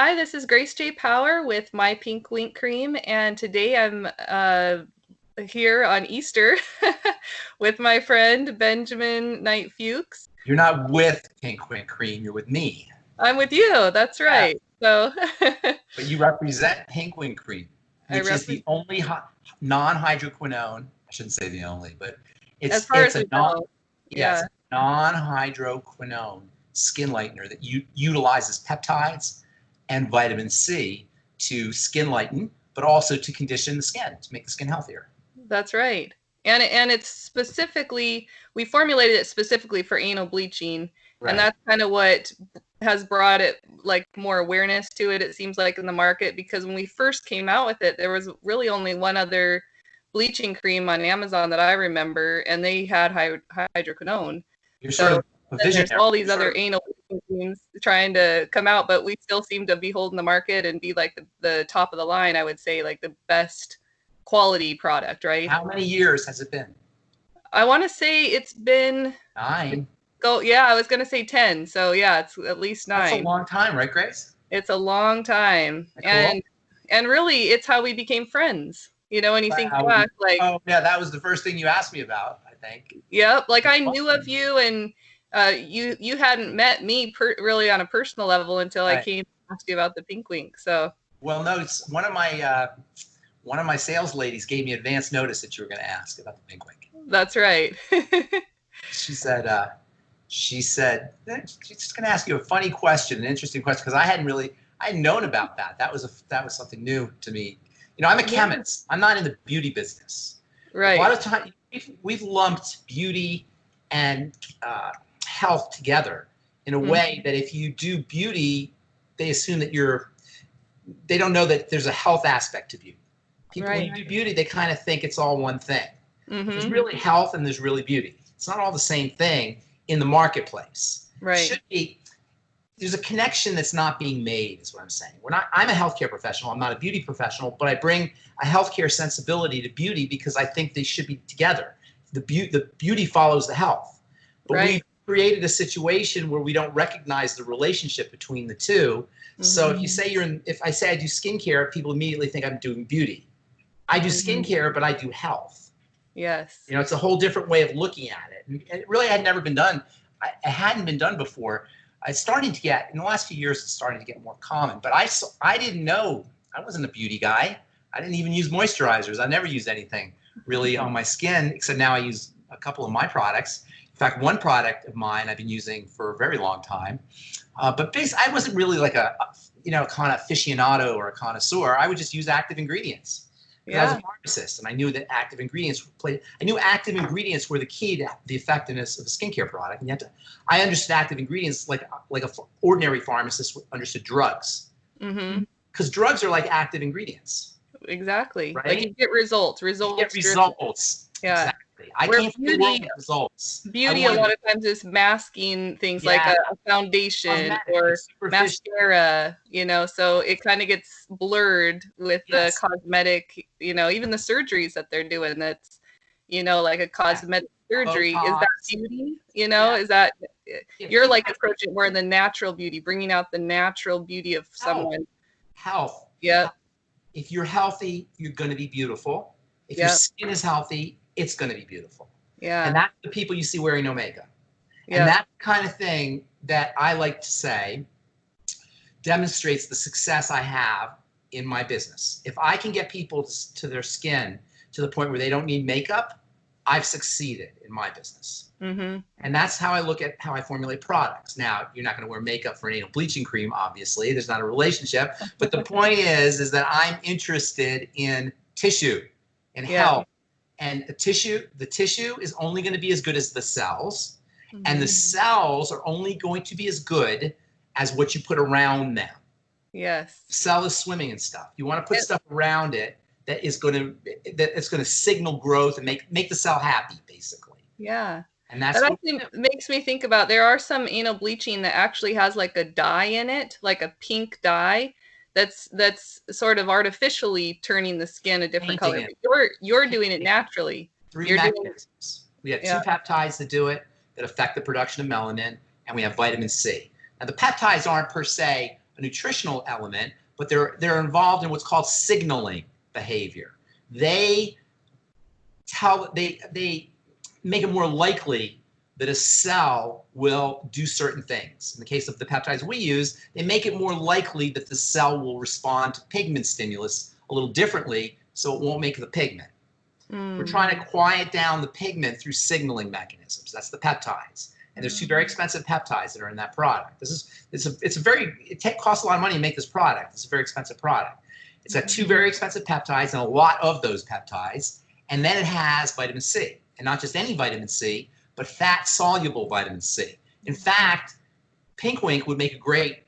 Hi, this is Grace J. Power with My Pink Wink Cream, and today I'm here on Easter with my friend Benjamin Knight Fuchs. You're not with Pink Wink Cream, you're with me. I'm with you, that's right. So, but you represent Pink Wink Cream, which is the only non-hydroquinone. I shouldn't say the only, but it's a non-hydroquinone skin lightener that utilizes peptides and vitamin C to skin lighten, but also to condition the skin, to make the skin healthier. That's right. And it's specifically, we formulated it specifically for anal bleaching. Right. And that's kind of what has brought it like more awareness to it, it seems like, in the market, because when we first came out with it, there was really only one other bleaching cream on Amazon that I remember, and they had hydroquinone. You're sort of a visionary. There's all these other anal creams trying to come out, but we still seem to be holding the market and be like the top of the line, I would say, like the best quality product, right? How many years has it been? I want to say it's been 9. Yeah, I was going to say 10. So yeah, it's at least 9. That's a long time, right, Grace? It's a long time. Cool. And really, it's how we became friends. You know, when you think back, like... Oh, yeah, that was the first thing you asked me about, I think. Yep, like I knew of you, and you hadn't met me really on a personal level until I came to ask you about the Pink Wink, so... Well, no, it's one of my sales ladies gave me advance notice that you were going to ask about the Pink Wink. That's right. She said, she's just going to ask you a funny question, an interesting question, because I hadn't known about that. That was something new to me. You know, I'm a chemist. I'm not in the beauty business. Right. A lot of times we've lumped beauty and health together in a way that if you do beauty, they assume that they don't know that there's a health aspect to beauty. People, when you do beauty, they kind of think it's all one thing. There's really health and there's really beauty. It's not all the same thing in the marketplace. Right. It should be. There's a connection that's not being made, is what I'm saying. I'm a healthcare professional. I'm not a beauty professional, but I bring a healthcare sensibility to beauty because I think they should be together. The beauty follows the health. But we've created a situation where we don't recognize the relationship between the two. So if you say if I say I do skincare, people immediately think I'm doing beauty. I do skincare, but I do health. Yes. You know, it's a whole different way of looking at it. And it really had never been done. It hadn't been done before. It's starting to get, in the last few years, it's starting to get more common. But I didn't know. I wasn't a beauty guy. I didn't even use moisturizers. I never used anything really on my skin, except now I use a couple of my products. In fact, one product of mine I've been using for a very long time. But basically, I wasn't really like a kind of aficionado or a connoisseur. I would just use active ingredients. I was a pharmacist, and I knew that active ingredients were the key to the effectiveness of a skincare product. And I understood active ingredients like an ordinary pharmacist understood drugs. Because drugs are like active ingredients. Exactly. Right? Like you get results. You get results. Yeah. Exactly. I came from the world of results. Beauty a lot of times is masking things like a foundation or mascara, you know, so it kind of gets blurred with the cosmetic, you know, even the surgeries that they're doing. That's, you know, like a cosmetic surgery. Is that beauty? You know, is that you're like approaching more in the natural beauty, bringing out the natural beauty of someone. Health. Yeah. If you're healthy, you're going to be beautiful. If your skin is healthy, it's going to be beautiful. Yeah. And that's the people you see wearing no makeup. Yeah. And that kind of thing that I like to say demonstrates the success I have in my business. If I can get people to their skin to the point where they don't need makeup, I've succeeded in my business. And that's how I look at how I formulate products. Now, you're not going to wear makeup for an anal bleaching cream, obviously. There's not a relationship. But the point is that I'm interested in tissue and health. And the tissue is only going to be as good as the cells. And the cells are only going to be as good as what you put around them. Yes. The cell is swimming and stuff. You want to put stuff around it it's going to signal growth and make the cell happy, basically. Yeah. And that actually makes me think about, there are some anal bleaching that actually has like a dye in it, like a pink dye. That's sort of artificially turning the skin a different color. You're doing it naturally. 3 mechanisms. We have 2 peptides that do it, that affect the production of melanin, and we have vitamin C. Now, the peptides aren't per se a nutritional element, but they're involved in what's called signaling behavior. They make it more likely that a cell will do certain things. In the case of the peptides we use, they make it more likely that the cell will respond to pigment stimulus a little differently, so it won't make the pigment. We're trying to quiet down the pigment through signaling mechanisms. That's the peptides. And there's 2 very expensive peptides that are in that product. It costs a lot of money to make this product. It's a very expensive product. It's got 2 very expensive peptides and a lot of those peptides. And then it has vitamin C, and not just any vitamin C, but fat-soluble vitamin C. In fact, Pink Wink would make a great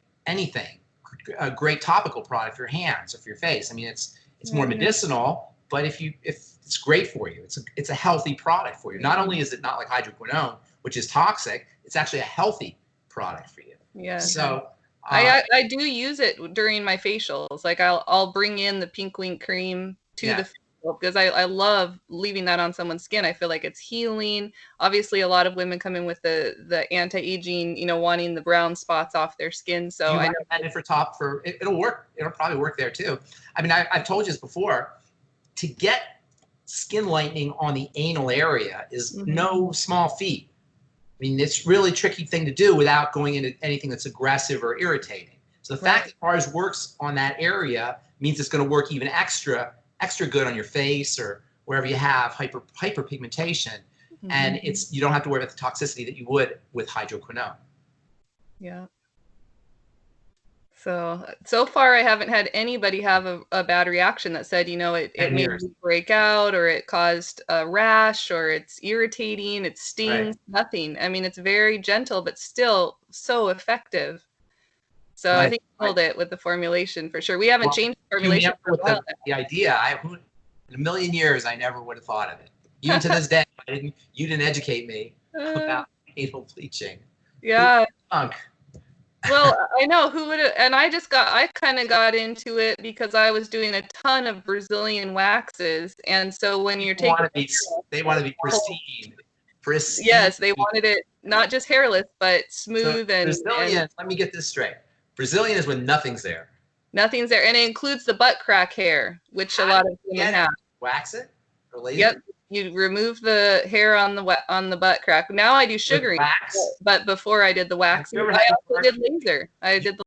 topical product for your hands or for your face. I mean, it's more medicinal, but if it's great for you. It's a healthy product for you. Not only is it not like hydroquinone, which is toxic, it's actually a healthy product for you. Yeah. So I do use it during my facials. Like I'll bring in the Pink Wink cream to the facial because I love leaving that on someone's skin. I feel like it's healing. Obviously, a lot of women come in with the anti-aging, wanting the brown spots off their skin. So I recommend it it'll work. It'll probably work there too. I mean, I've told you this before. To get skin lightening on the anal area is no small feat. I mean, it's really a tricky thing to do without going into anything that's aggressive or irritating. So the fact that ours works on that area means it's going to work even extra good on your face or wherever you have hyperpigmentation. And you don't have to worry about the toxicity that you would with hydroquinone. Yeah. So far, I haven't had anybody have a bad reaction that said, it made me break out or it caused a rash or it's irritating, it stings, nothing. I mean, it's very gentle, but still so effective. So I think we nailed it with the formulation for sure. We haven't changed the formulation for a while. The idea, in a million years, I never would have thought of it. Even to this day, you didn't educate me about anal bleaching. Yeah. Well, I know who would have, and I kind of got into it because I was doing a ton of Brazilian waxes. And so when you're taking, they want to be pristine. Yes, they wanted it not just hairless, but smooth Brazilian, let me get this straight. Brazilian is when nothing's there. Nothing's there. And it includes the butt crack hair, which a lot of women have. Wax it or laser? Yep. You remove the hair on the butt crack. Now I do sugaring, but before I did the waxing, I also did laser. I did the